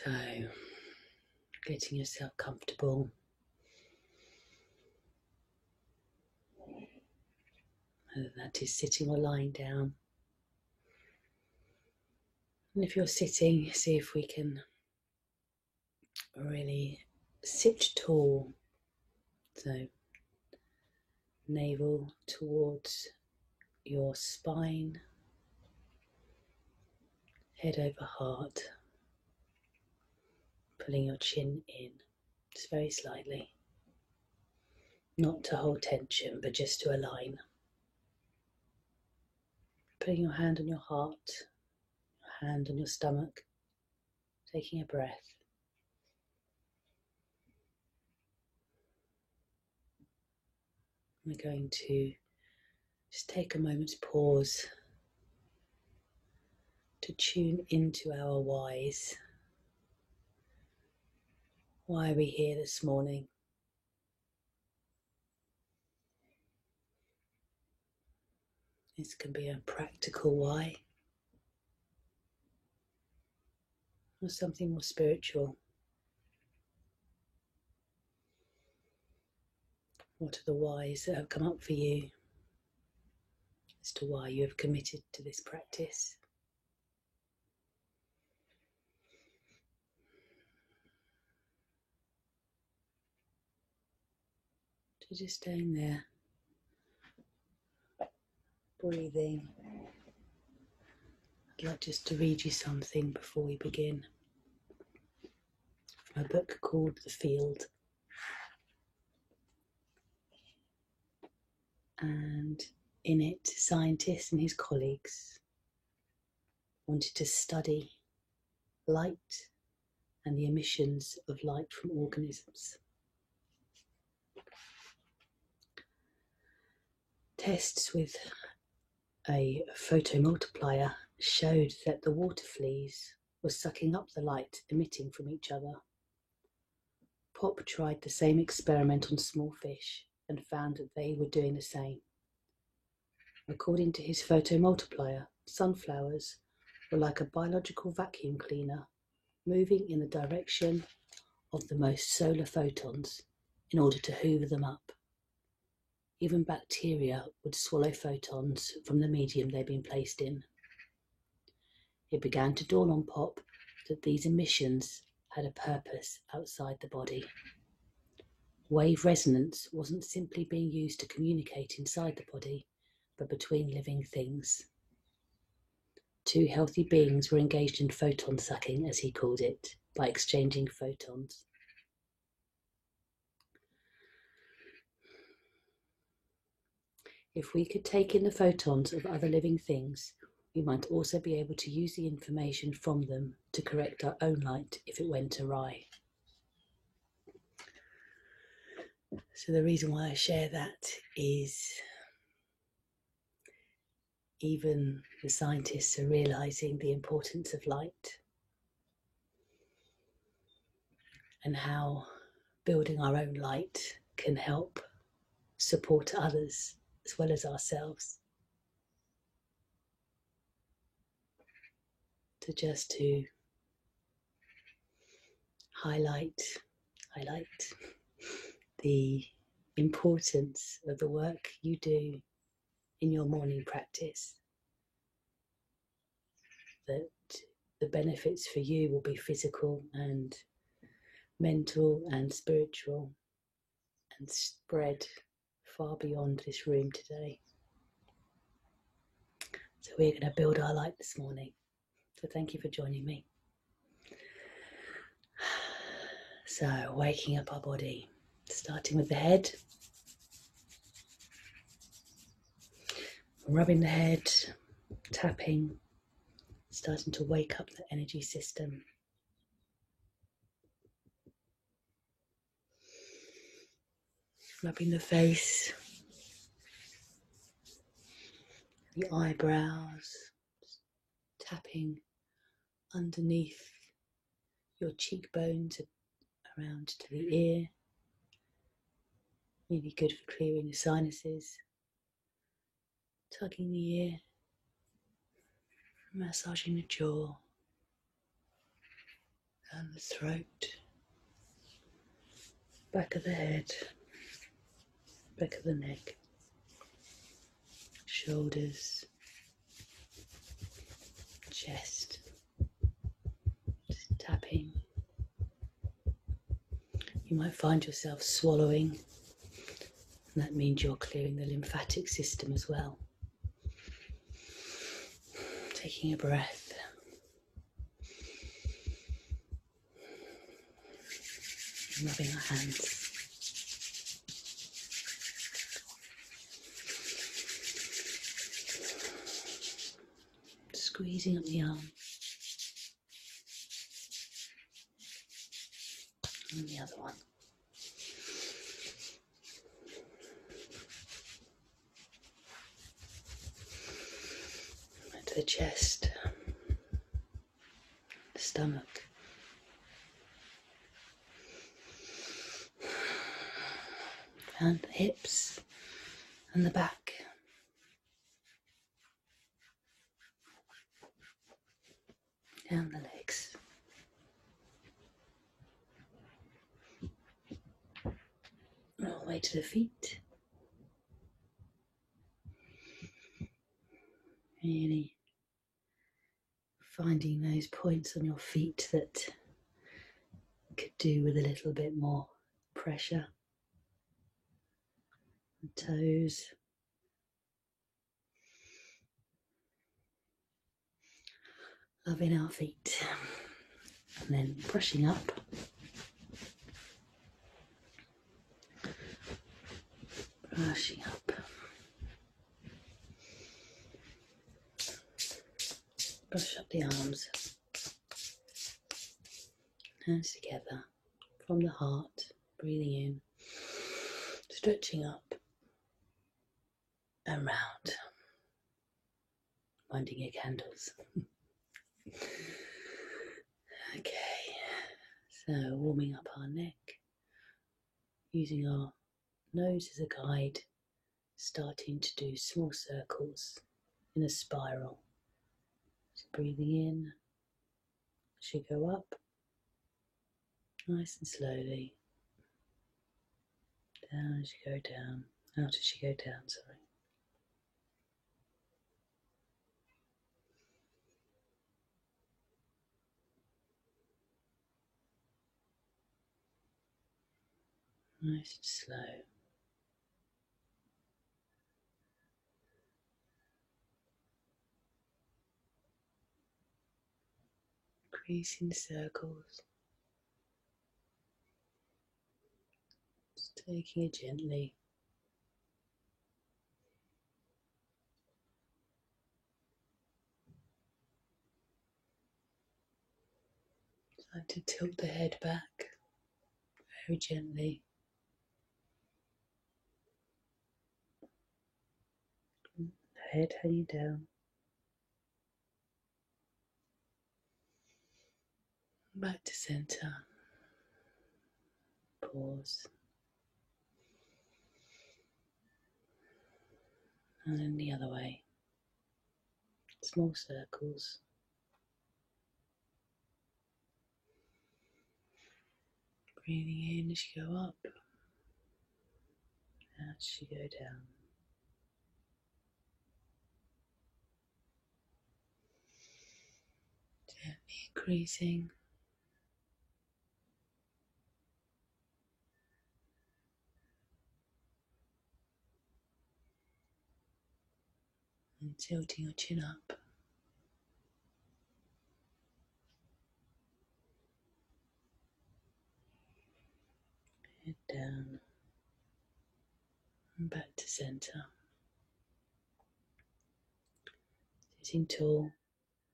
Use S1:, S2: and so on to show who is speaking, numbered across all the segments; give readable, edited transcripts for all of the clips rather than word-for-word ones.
S1: So, getting yourself comfortable, whether that is sitting or lying down. And if you're sitting, see if we can really sit tall. So, navel towards your spine, head over heart, pulling your chin in just very slightly. Not to hold tension, but just to align. Putting your hand on your heart, your hand on your stomach, taking a breath. We're going to just take a moment's pause to tune into our whys. Why are we here this morning? This can be a practical why, or something more spiritual. What are the whys that have come up for you as to why you have committed to this practice? So just staying there, breathing. I'd like just to read you something before we begin. From a book called The Field. And in it, scientists and his colleagues wanted to study light and the emissions of light from organisms. Tests with a photomultiplier showed that the water fleas were sucking up the light emitting from each other. Pop tried the same experiment on small fish and found that they were doing the same. According to his photomultiplier, sunflowers were like a biological vacuum cleaner, moving in the direction of the most solar photons in order to hoover them up. Even bacteria would swallow photons from the medium they'd been placed in. It began to dawn on Pop that these emissions had a purpose outside the body. Wave resonance wasn't simply being used to communicate inside the body, but between living things. Two healthy beings were engaged in photon sucking, as he called it, by exchanging photons. If we could take in the photons of other living things, we might also be able to use the information from them to correct our own light if it went awry. So the reason why I share that is even the scientists are realizing the importance of light and how building our own light can help support others as well as ourselves. So just to highlight the importance of the work you do in your morning practice, that the benefits for you will be physical and mental and spiritual and spread far beyond this room today. So we're going to build our light this morning. So thank you for joining me. So waking up our body, starting with the head, rubbing the head, tapping, starting to wake up the energy system. Rubbing the face, the eyebrows, tapping underneath your cheekbones around to the ear. Really good for clearing the sinuses. Tugging the ear, massaging the jaw, Down the throat, back of the head, back of the neck, shoulders, chest, just tapping. You might find yourself swallowing, and that means you're clearing the lymphatic system as well. Taking a breath. And rubbing our hands. Squeezing up the arm. And the other one. To the chest, the stomach, and the hips and the back. Down the legs. All the way to the feet. Really finding those points on your feet that could do with a little bit more pressure. The toes. Loving our feet. And then brushing up. Brushing up. Brush up the arms. Hands together from the heart, breathing in, stretching up and round, minding your candles. Okay, so warming up our neck, using our nose as a guide, starting to do small circles in a spiral. So breathing in as you go up, nice and slowly, down as you go down, out as you go down, sorry. Nice and slow. Creasing circles. Just taking it gently. Like to tilt the head back very gently. The head hanging down. Back to center. Pause. And then the other way. Small circles. Breathing in as you go up. Out as you go down. Gently increasing. And tilting your chin up. Head down. And back to center. Sitting tall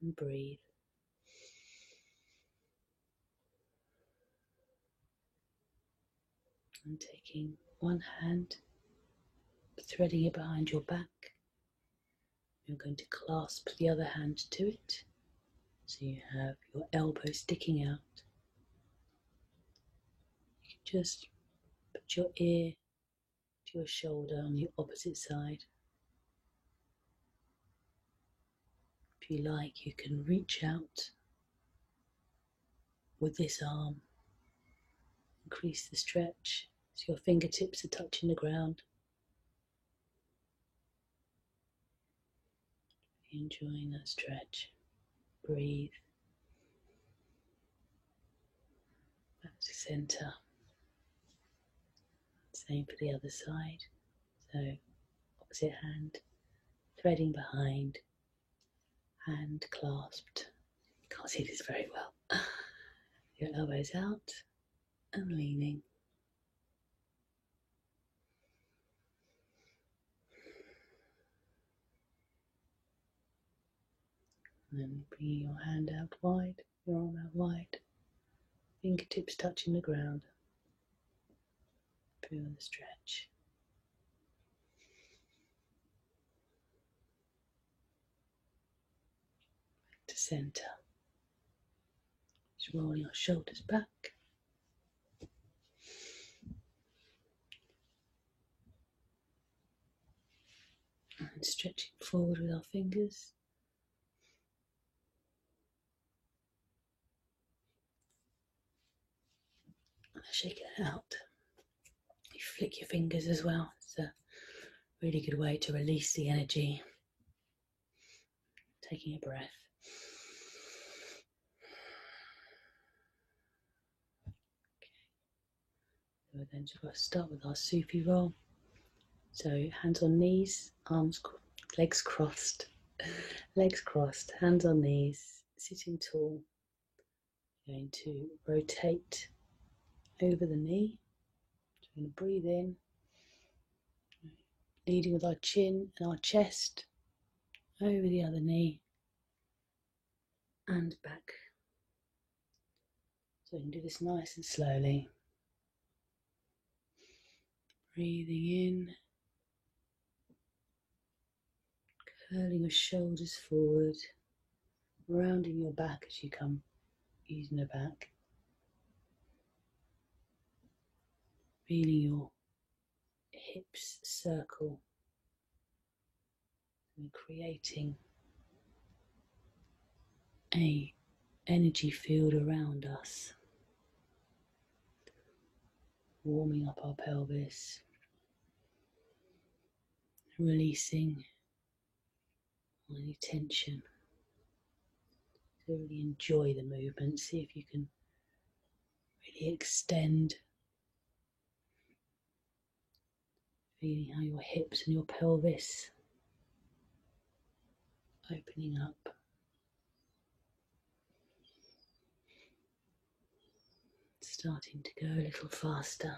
S1: and breathe. And taking one hand, threading it behind your back. You're going to clasp the other hand to it. So you have your elbow sticking out. You can just put your ear to your shoulder on the opposite side. If you like, you can reach out with this arm. Increase the stretch so your fingertips are touching the ground. Enjoying that stretch. Breathe. Back to center. Same for the other side. So opposite hand, threading behind, hand clasped. Can't see this very well. Your elbows out and leaning. And then bringing your hand out wide, your arm out wide, fingertips touching the ground. Feel the stretch. Back to center. Just rolling your shoulders back. And stretching forward with our fingers. And shaking it out. You flick your fingers as well. It's a really good way to release the energy. Taking a breath. Okay. So then just start with our Sufi roll. So hands on knees, legs crossed, hands on knees, sitting tall. Going to rotate over the knee. So we're going to breathe in, leading with our chin and our chest over the other knee and back. So we can do this nice and slowly. Breathing in, curling your shoulders forward, rounding your back as you come, using the back. Feeling your hips circle. And creating a energy field around us. Warming up our pelvis. Releasing any tension. So really enjoy the movement. See if you can really extend. Feeling how your hips and your pelvis opening up. Starting to go a little faster.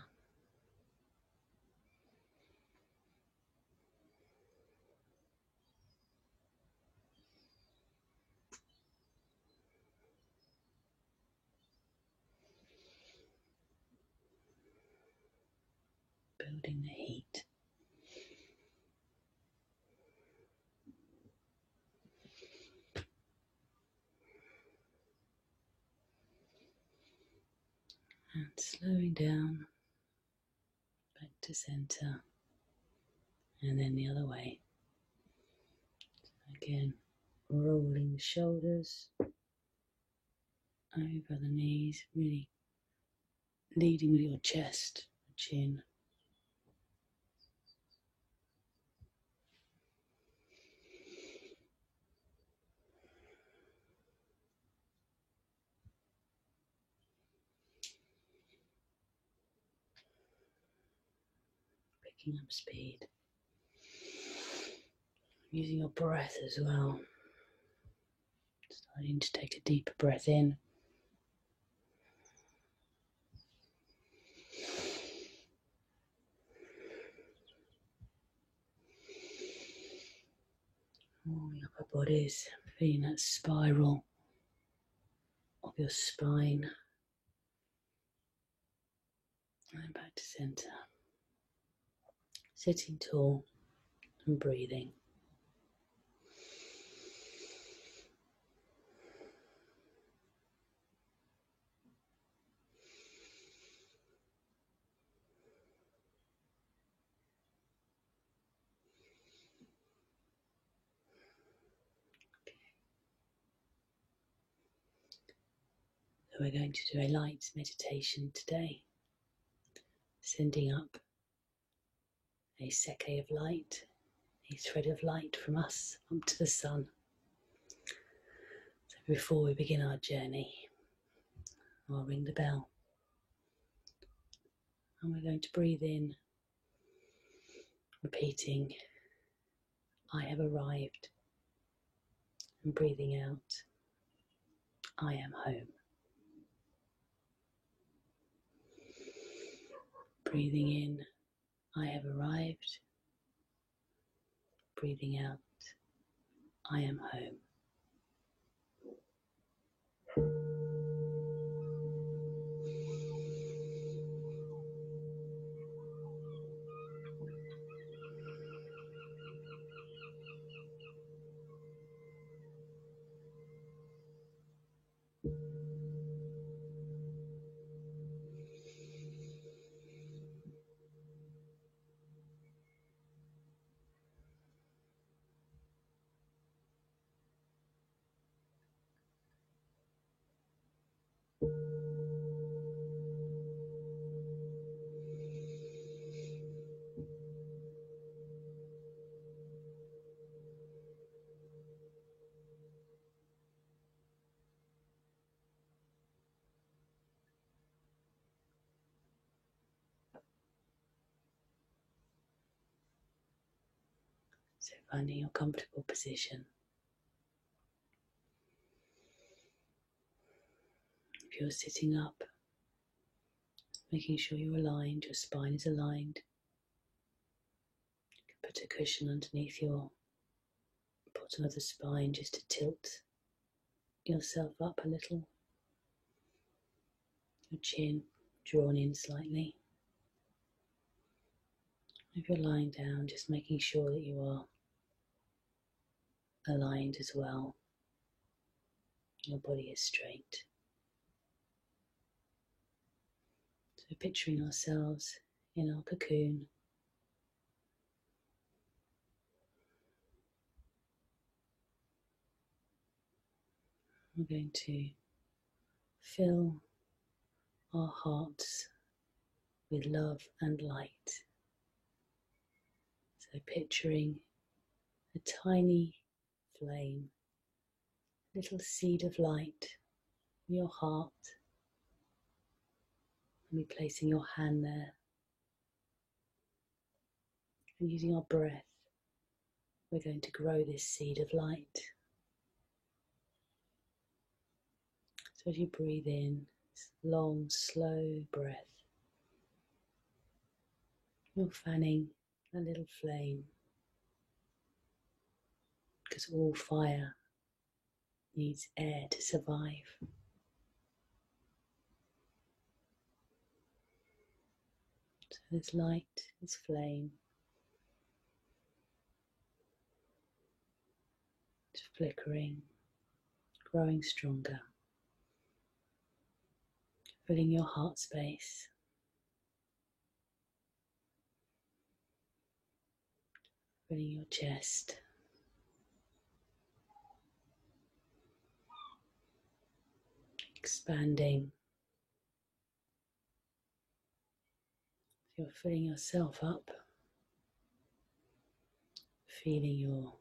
S1: Building the heat. And slowing down, back to center, and then the other way. Again, rolling the shoulders over the knees, really leading with your chest, chin. Picking up speed. Using your breath as well. Starting to take a deeper breath in. Warming up our bodies, feeling that spiral of your spine. And back to center. Sitting tall and breathing. we're going to do a light meditation today, sending up a seke of light, a thread of light from us up to the sun. So before we begin our journey, I'll ring the bell. And we're going to breathe in, repeating, I have arrived, and breathing out, I am home. Breathing in, I have arrived. Breathing out, I am home. So finding your comfortable position. If you're sitting up, making sure you're aligned, your spine is aligned. You can put a cushion underneath your bottom of the spine just to tilt yourself up a little. Your chin drawn in slightly. If you're lying down, just making sure that you are aligned as well. Your body is straight. So picturing ourselves in our cocoon. We're going to fill our hearts with love and light. So picturing a tiny flame, little seed of light in your heart, and be placing your hand there. And using our breath, we're going to grow this seed of light. So as you breathe in, this long, slow breath, you're fanning a little flame, because all fire needs air to survive. So this light, this flame, is flickering, growing stronger, filling your heart space, filling your chest, expanding. You're filling yourself up, feeling your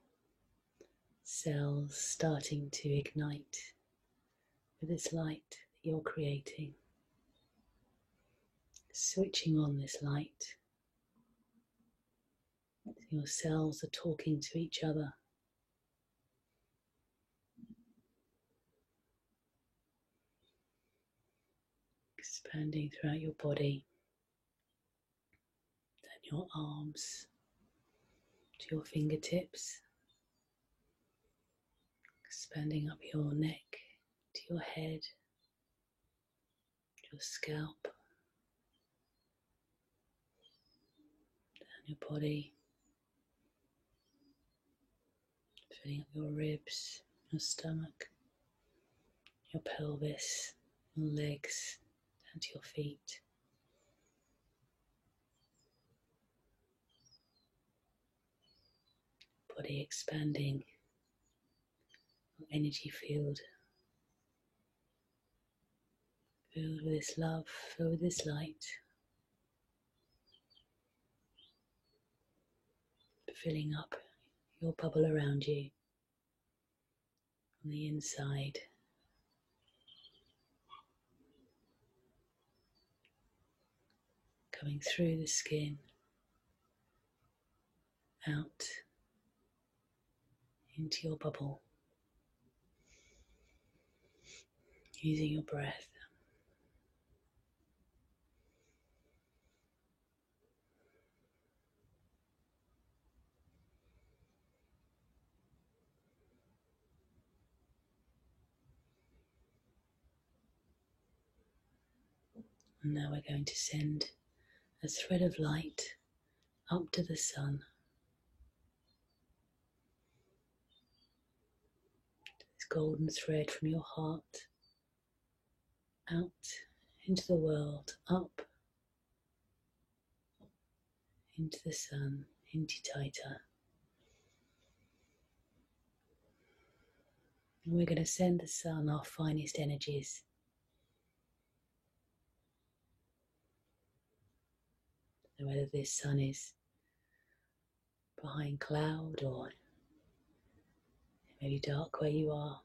S1: cells starting to ignite with this light that you're creating. Switching on this light. Your cells are talking to each other. Expanding throughout your body, then your arms to your fingertips, expanding up your neck to your head, your scalp, down your body, filling up your ribs, your stomach, your pelvis, your legs, down to your feet. Body expanding, your energy field Filled with this love, filled with this light, filling up your bubble around you on the inside. Coming through the skin, out into your bubble, using your breath. And now we're going to send a thread of light up to the sun. This golden thread from your heart out into the world, up into the sun, into Taita. And we're going to send the sun our finest energies. So whether this sun is behind cloud or maybe dark where you are,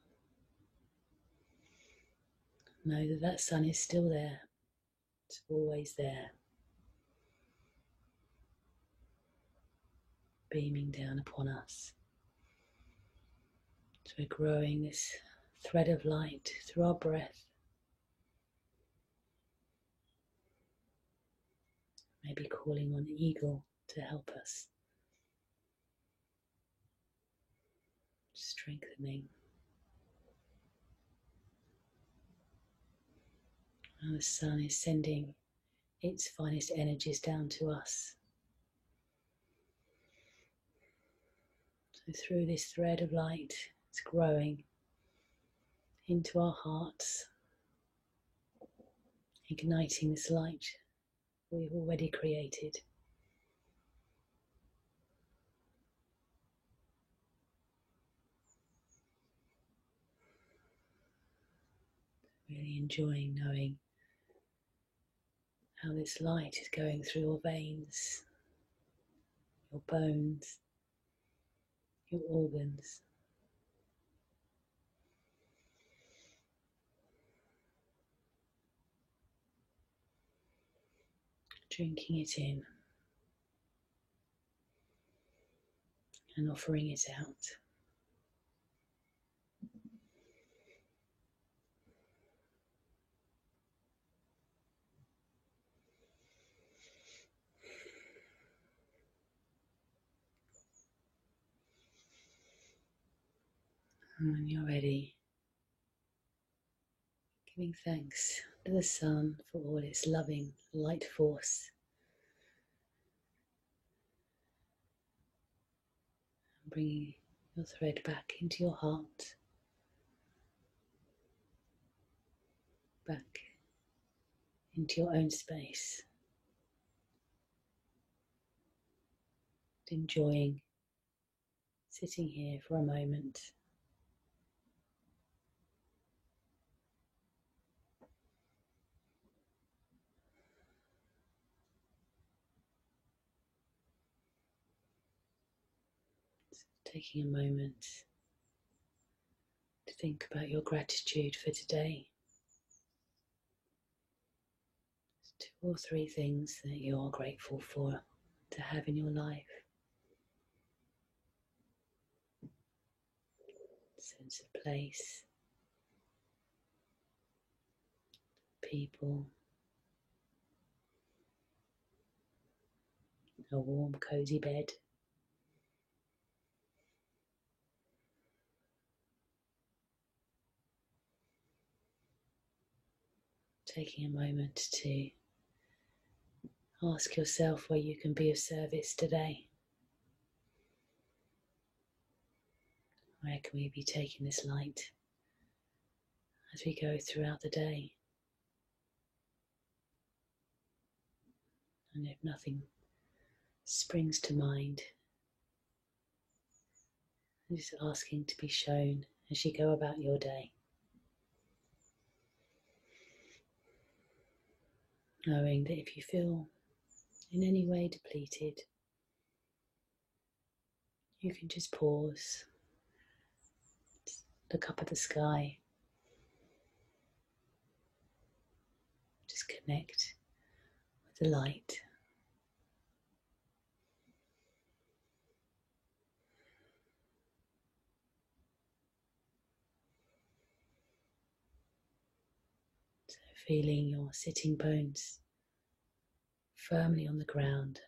S1: know that that sun is still there. It's always there, beaming down upon us. So we're growing this thread of light through our breath. Maybe calling on the eagle to help us. Strengthening. And the sun is sending its finest energies down to us. So through this thread of light, it's growing into our hearts, igniting this light we've already created. Really enjoying knowing how this light is going through your veins, your bones, your organs. Drinking it in and offering it out. And when you're ready, giving thanks to the sun for all its loving light force, and bringing your thread back into your heart, back into your own space, enjoying sitting here for a moment. Taking a moment to think about your gratitude for today. There's 2 or 3 things that you're grateful for to have in your life. Sense of place, people, a warm, cozy bed. Taking a moment to ask yourself where you can be of service today. Where can we be taking this light as we go throughout the day? And if nothing springs to mind, just asking to be shown as you go about your day. knowing that if you feel in any way depleted, you can just pause, look up at the sky, just connect with the light. So feeling your sitting bones firmly on the ground,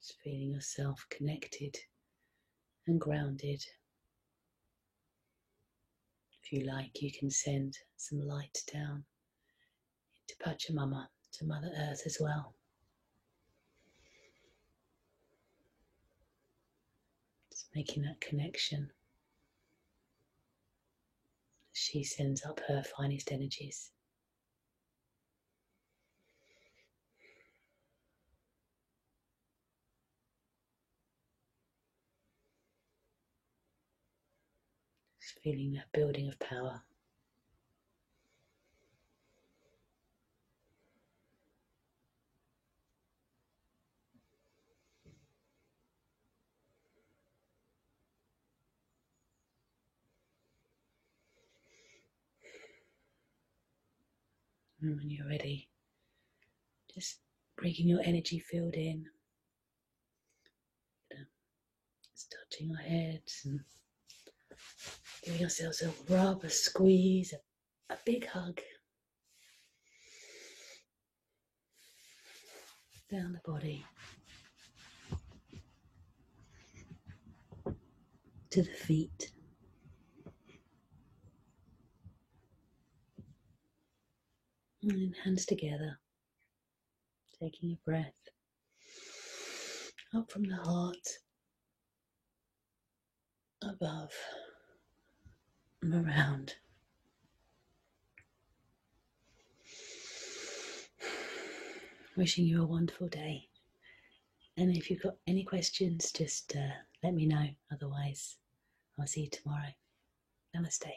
S1: just feeling yourself connected and grounded. If you like, you can send some light down into Pachamama, to Mother Earth as well. Just making that connection as she sends up her finest energies. Just feeling that building of power. And when you're ready, just bringing your energy field in, just touching our heads and giving ourselves a rub, a squeeze, a big hug down the body to the feet. And then hands together, taking a breath up from the heart, above and around. Wishing you a wonderful day. And if you've got any questions, just let me know. Otherwise, I'll see you tomorrow. Namaste.